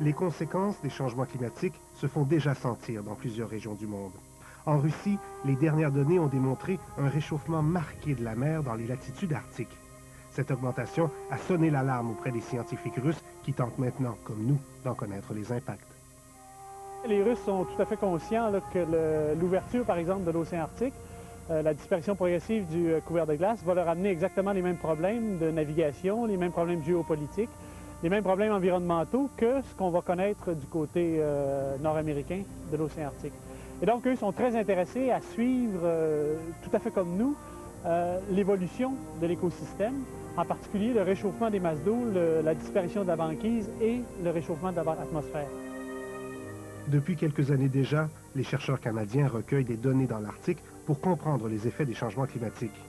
Les conséquences des changements climatiques se font déjà sentir dans plusieurs régions du monde. En Russie, les dernières données ont démontré un réchauffement marqué de la mer dans les latitudes arctiques. Cette augmentation a sonné l'alarme auprès des scientifiques russes qui tentent maintenant, comme nous, d'en connaître les impacts. Les Russes sont tout à fait conscients là, que l'ouverture, par exemple, de l'océan Arctique, la disparition progressive du couvert de glace va leur amener exactement les mêmes problèmes de navigation, les mêmes problèmes géopolitiques, les mêmes problèmes environnementaux que ce qu'on va connaître du côté nord-américain de l'océan Arctique. Et donc, eux sont très intéressés à suivre, tout à fait comme nous, l'évolution de l'écosystème, en particulier le réchauffement des masses d'eau, la disparition de la banquise et le réchauffement de l'atmosphère. Depuis quelques années déjà, les chercheurs canadiens recueillent des données dans l'Arctique pour comprendre les effets des changements climatiques.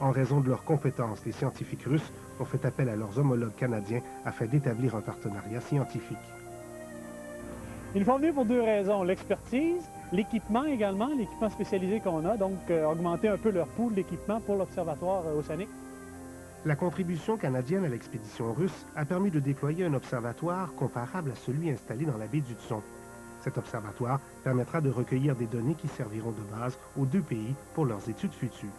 En raison de leurs compétences, les scientifiques russes ont fait appel à leurs homologues canadiens afin d'établir un partenariat scientifique. Ils nous font venir pour deux raisons. L'expertise, l'équipement également, l'équipement spécialisé qu'on a, donc augmenter un peu leur pool d'équipement pour l'Observatoire océanique. La contribution canadienne à l'expédition russe a permis de déployer un observatoire comparable à celui installé dans la baie d'Hudson. Cet observatoire permettra de recueillir des données qui serviront de base aux deux pays pour leurs études futures.